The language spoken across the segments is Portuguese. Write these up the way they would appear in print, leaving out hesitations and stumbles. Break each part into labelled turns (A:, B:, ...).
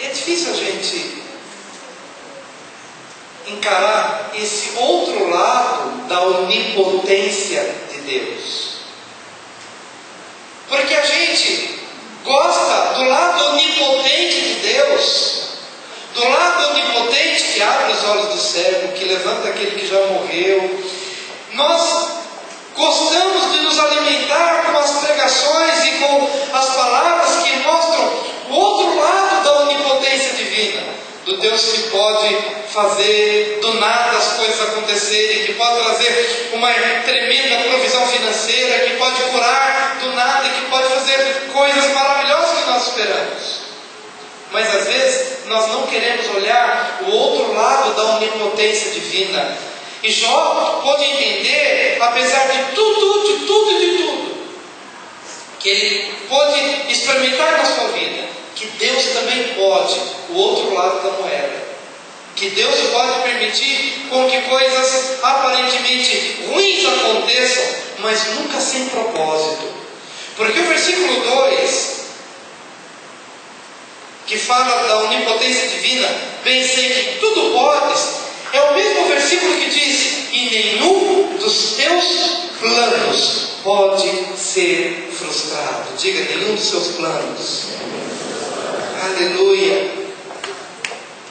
A: E é difícil a gente encarar esse outro lado da onipotência de Deus. Porque a gente gosta do lado onipotente de Deus, do lado onipotente que abre os olhos do cego, que levanta aquele que já morreu. Nós gostamos de nos alimentar com as pregações e com as palavras que mostram o outro lado da onipotência divina, do Deus que pode fazer do nada as coisas acontecerem, que pode trazer uma tremenda provisão financeira, que pode curar do nada e que pode fazer coisas maravilhosas que nós esperamos. Mas às vezes nós não queremos olhar o outro lado da onipotência divina. E Jó pôde entender, apesar de tudo, que ele pôde experimentar na sua vida, que Deus também pode, o outro lado da moeda. Que Deus pode permitir com que coisas aparentemente ruins aconteçam, mas nunca sem propósito. Porque o versículo 2, que fala da onipotência divina, bem sei que tudo podes, é o mesmo versículo que diz: e nenhum dos teus planos pode ser frustrado. Diga, nenhum dos seus planos. Aleluia.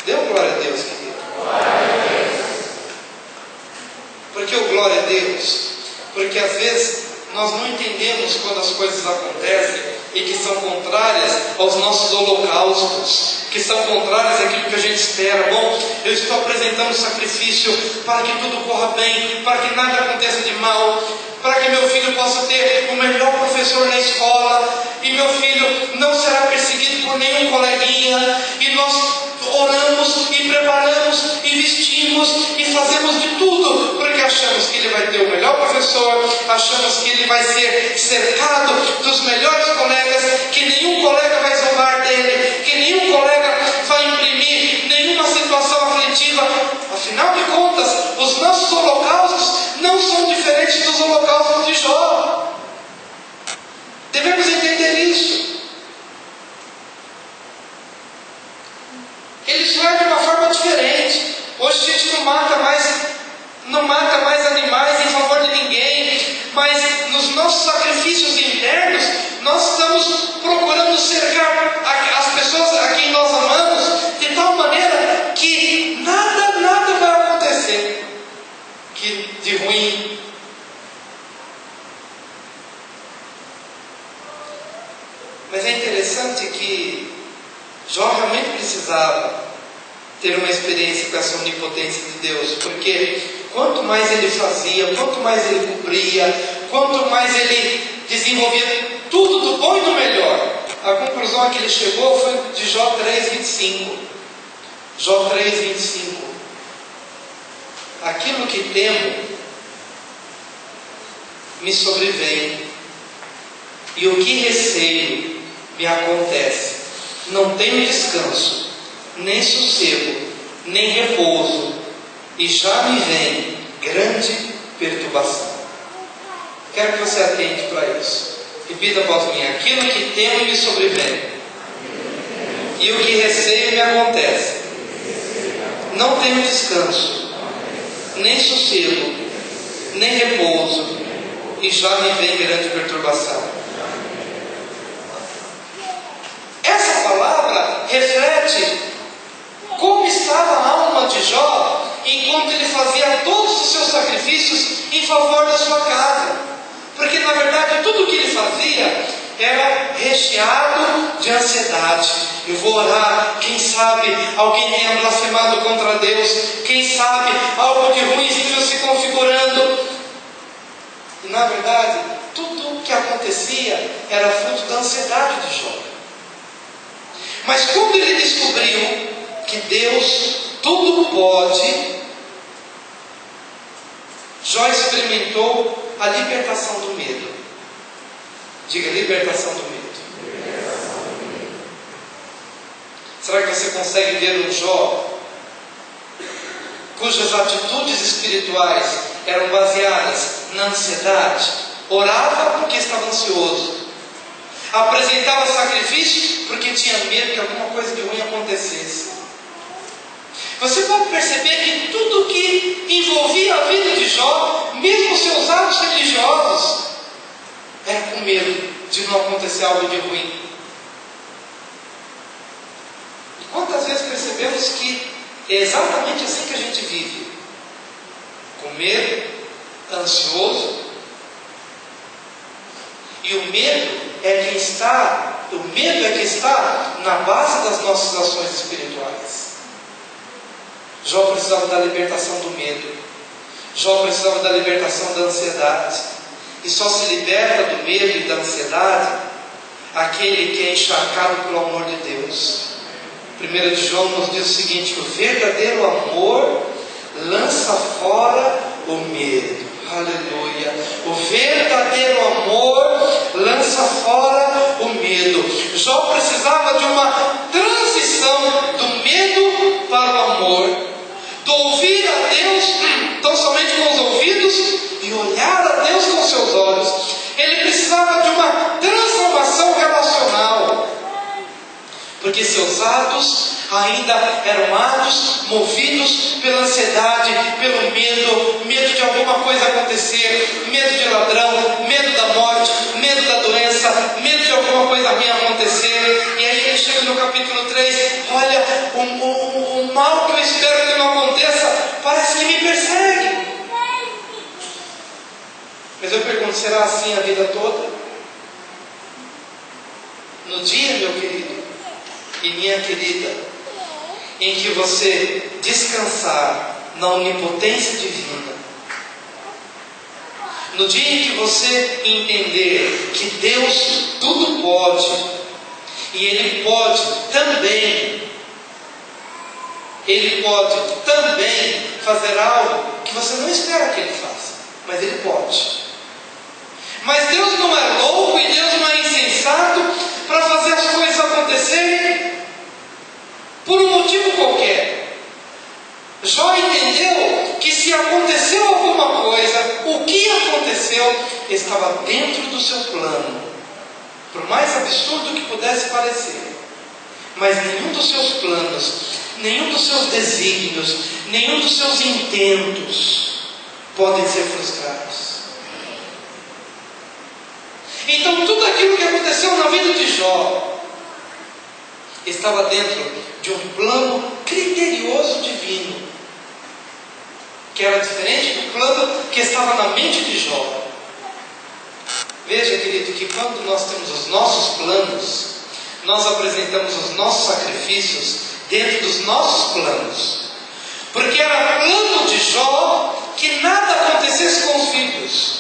A: Dê um glória a Deus, querido. Por que o glória a Deus? Porque às vezes nós não entendemos quando as coisas acontecem e que são contrárias aos nossos holocaustos, que são contrárias àquilo que a gente espera. Bom, eu estou apresentando sacrifício para que tudo corra bem, para que nada aconteça de mal, para que meu filho possa ter o melhor professor na escola, e meu filho não será perseguido por nenhum coleguinha, e nós oramos e preparamos e vestimos e fazemos de tudo, porque achamos que ele vai ter o melhor professor, achamos que ele vai ser cercado dos melhores colegas, que nenhum colega vai zombar dele, que nenhum colega vai imprimir nenhuma situação aflitiva. Afinal de contas, os nossos holocaustos não são diferentes dos holocaustos de Jó. Devemos entender isso. Ele só é de uma forma diferente. Hoje a gente não mata mais animais em favor de ninguém, mas nos nossos sacrifícios internos nós estamos procurando cercar as pessoas a quem nós amamos de tal maneira que nada vai acontecer de ruim. Mas é interessante que Jó realmente precisava ter uma experiência com essa onipotência de Deus, porque quanto mais ele fazia, quanto mais ele cumpria, quanto mais ele desenvolvia tudo do bom e do melhor, a conclusão a que ele chegou foi de Jó 3:25. Jó 3:25. Aquilo que temo me sobrevém, e o que receio me acontece. Não tenho descanso, nem sossego, nem repouso, e já me vem grande perturbação. Quero que você atente para isso. Repita após mim: aquilo que temo me sobrevém, e o que receio me acontece. Não tenho descanso, nem sossego, nem repouso, e já me vem grande perturbação. Essa palavra reflete como estava a alma de Jó enquanto ele fazia todos os seus sacrifícios em favor da sua casa. Porque na verdade tudo o que ele fazia era recheado de ansiedade. Eu vou orar, quem sabe alguém tenha blasfemado contra Deus, quem sabe algo de ruim esteja se configurando. E na verdade tudo o que acontecia era fruto da ansiedade de Jó. Mas quando ele descobriu que Deus tudo pode, Jó experimentou a libertação do medo. Diga, libertação do medo.
B: Libertação do medo.
A: Será que você consegue ver um Jó cujas atitudes espirituais eram baseadas na ansiedade? Orava porque estava ansioso, apresentava sacrifício porque tinha medo que alguma coisa de ruim acontecesse. Você pode perceber que tudo que envolvia a vida de Jó, mesmo seus atos religiosos, era com medo de não acontecer algo de ruim. E quantas vezes percebemos que é exatamente assim que a gente vive? Com medo, ansioso. E o medo é que está na base das nossas ações espirituais. Jó precisava da libertação do medo. Jó precisava da libertação da ansiedade. E só se liberta do medo e da ansiedade aquele que é encharcado pelo amor de Deus. 1 de João nos diz o seguinte: que o verdadeiro amor lança fora o medo. Aleluia. O verdadeiro amor lança fora o medo. Jó precisava de uma transição do medo para o amor, do ouvir a Deus tão somente com os ouvidos e olhar a Deus com seus olhos. Ele precisava de uma transformação relacional, porque seus atos ainda eram atos movidos pela ansiedade, pelo medo de alguma coisa acontecer, medo de ladrão, medo da morte, medo da doença, medo de alguma coisa ruim acontecer. E aí ele chega no capítulo 3, olha, o mal que eu espero que não aconteça, parece que me persegue. Mas eu pergunto, será assim a vida toda? No dia, meu querido e minha querida, em que você descansar na onipotência divina, no dia em que você entender que Deus tudo pode, e Ele pode também fazer algo que você não espera que Ele faça, mas Ele pode. Mas Deus não é louco e Deus não é insensato para fazer as coisas acontecerem por um motivo qualquer. Jó entendeu que se aconteceu alguma coisa, o que aconteceu estava dentro do seu plano, por mais absurdo que pudesse parecer. Mas nenhum dos seus planos, nenhum dos seus desígnios, nenhum dos seus intentos podem ser frustrados. Então tudo aquilo que aconteceu na vida de Jó estava dentro de um plano criterioso divino, que era diferente do plano que estava na mente de Jó. Veja, querido, que quando nós temos os nossos planos, nós apresentamos os nossos sacrifícios dentro dos nossos planos, porque era plano de Jó que nada acontecesse com os filhos.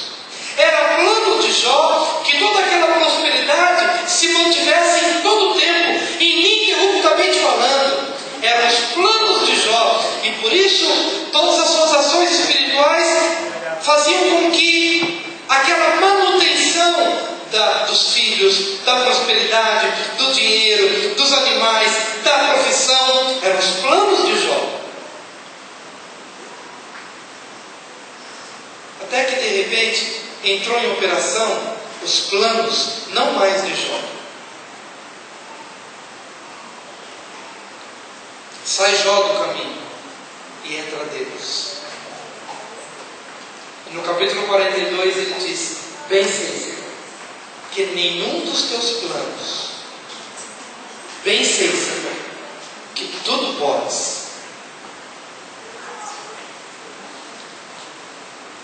A: Era plano de Jó que toda aquela prosperidade se mantivesse em todo o tempo, ininterruptamente falando. Eram os planos de Jó, e por isso todas as suas ações espirituais faziam com que aquela manutenção dos filhos, da prosperidade, do dinheiro, dos animais, da profissão, eram os planos de Jó. Até que de repente entrou em operação os planos não mais de Jó. Sai Jó do caminho e entra Deus. No capítulo 42 ele diz: bem sei, Senhor, que nenhum dos teus planos, bem sei, Senhor, que tudo podes,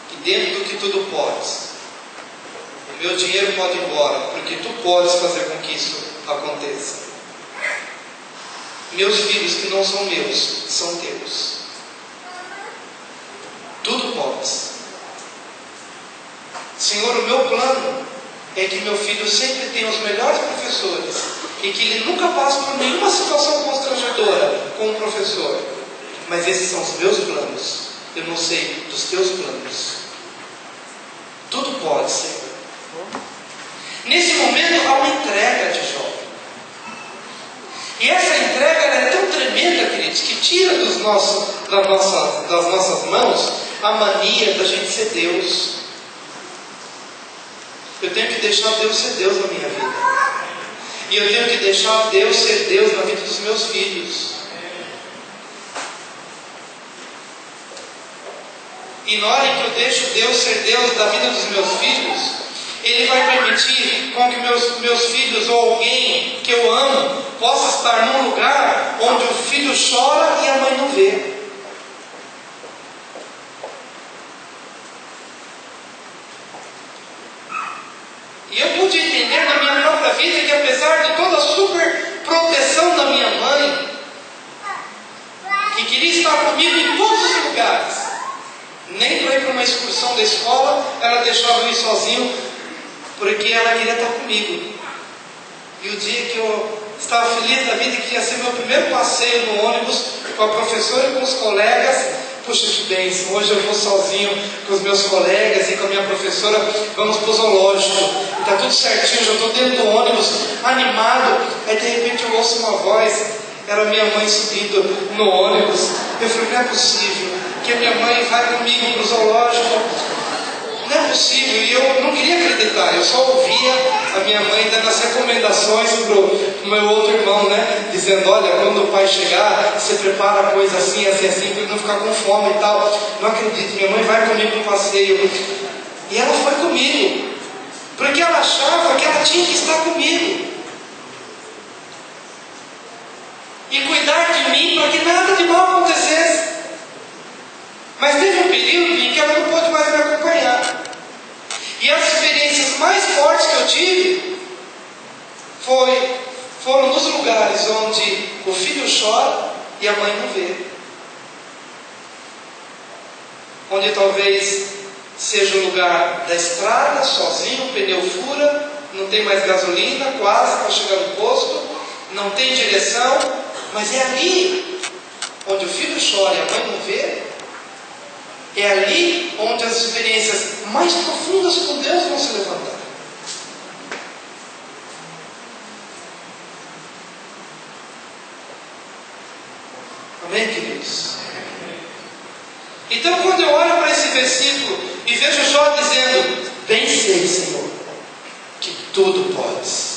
A: que dentro do que tudo podes, o meu dinheiro pode ir embora, porque tu podes fazer com que isso aconteça. Meus filhos que não são meus, são teus. Tudo podes. Senhor, o meu plano é que meu filho sempre tenha os melhores professores e que ele nunca passe por nenhuma situação constrangedora com o professor. Mas esses são os meus planos. Eu não sei dos teus planos. Tudo pode, Senhor. Nesse momento há uma entrega de Jó. E essa entrega é tão tremenda, queridos, que tira das nossas mãos a mania da gente ser Deus. Eu tenho que deixar Deus ser Deus na minha vida. E eu tenho que deixar Deus ser Deus na vida dos meus filhos. E na hora em que eu deixo Deus ser Deus da vida dos meus filhos, Ele vai permitir com que meus filhos ou alguém que eu amo possa estar num lugar onde o filho chora e a mãe não vê. E eu pude entender na minha própria vida que, apesar de toda a super proteção da minha mãe, que queria estar comigo em todos os lugares, nem para ir para uma excursão da escola ela deixava eu ir sozinho, porque ela queria estar comigo. E o dia que eu estava feliz da vida, que ia ser meu primeiro passeio no ônibus com a professora e com os colegas, puxa que bênção, hoje eu vou sozinho com os meus colegas e com a minha professora, vamos para o zoológico, está tudo certinho, já estou dentro do ônibus, animado. Aí de repente eu ouço uma voz, era minha mãe subindo no ônibus. Eu falei, não é possível que a minha mãe vai comigo para o zoológico, não é possível. E eu não queria acreditar, eu só ouvia a minha mãe dando as recomendações para o meu outro irmão, né? Dizendo, olha, quando o pai chegar, você prepara a coisa assim, assim, assim, para ele não ficar com fome e tal. Não acredito, minha mãe vai comigo no passeio. E ela foi comigo, porque ela achava que ela tinha que estar comigo e cuidar de mim para que nada de mal acontecesse. Mas teve um período em que ela não pôde mais me acompanhar. E as experiências mais fortes que eu tive foram nos lugares onde o filho chora e a mãe não vê. Onde talvez seja o lugar da estrada, sozinho, o pneu fura, não tem mais gasolina, quase para chegar no posto, não tem direção, mas é ali onde o filho chora e a mãe não vê. É ali onde as experiências mais profundas com Deus vão se levantar. Amém, queridos? Então, quando eu olho para esse versículo e vejo Jó dizendo, bem sei, Senhor, que tudo podes.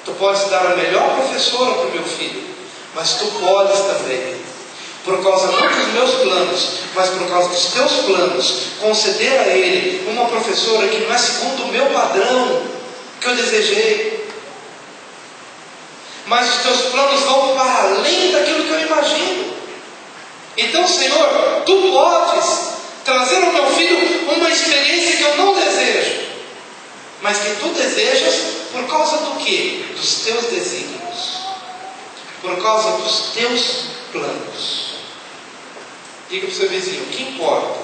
A: Tu podes dar a melhor professora para o meu filho, mas tu podes também, por causa não dos meus planos, mas por causa dos teus planos, conceder a ele uma professora que não é segundo o meu padrão que eu desejei. Mas os teus planos vão para além daquilo que eu imagino. Então, Senhor, tu podes trazer ao meu filho uma experiência que eu não desejo, mas que tu desejas por causa do quê? Dos teus desígnios, por causa dos teus planos. Diga para o seu vizinho, o que importa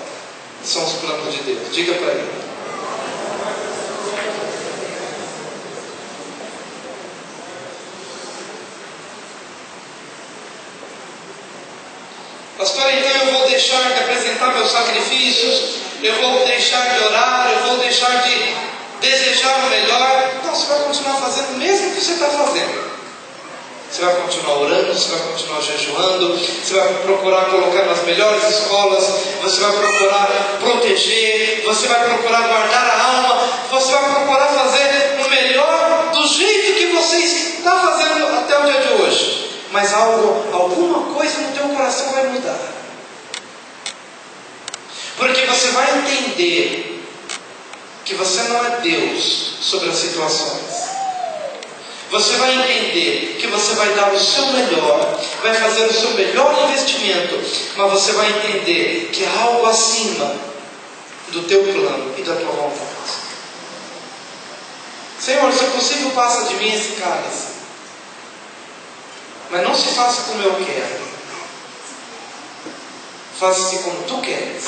A: são os planos de Deus. Diga para ele. Pastor, então eu vou deixar de apresentar meus sacrifícios, eu vou deixar de orar, eu vou deixar de desejar o melhor. Não, você vai continuar fazendo o mesmo que você está fazendo. Você vai continuar orando, você vai continuar jejuando, você vai procurar colocar nas melhores escolas, você vai procurar proteger, você vai procurar guardar a alma, você vai procurar fazer o melhor do jeito que você está fazendo até o dia de hoje. Mas alguma coisa no teu coração vai mudar. Porque você vai entender que você não é Deus sobre as situações. Você vai entender que você vai dar o seu melhor, vai fazer o seu melhor investimento, mas você vai entender que há algo acima do teu plano e da tua vontade. Senhor, se possível, passa de mim esse cálice, mas não se faça como eu quero, faça-se como tu queres.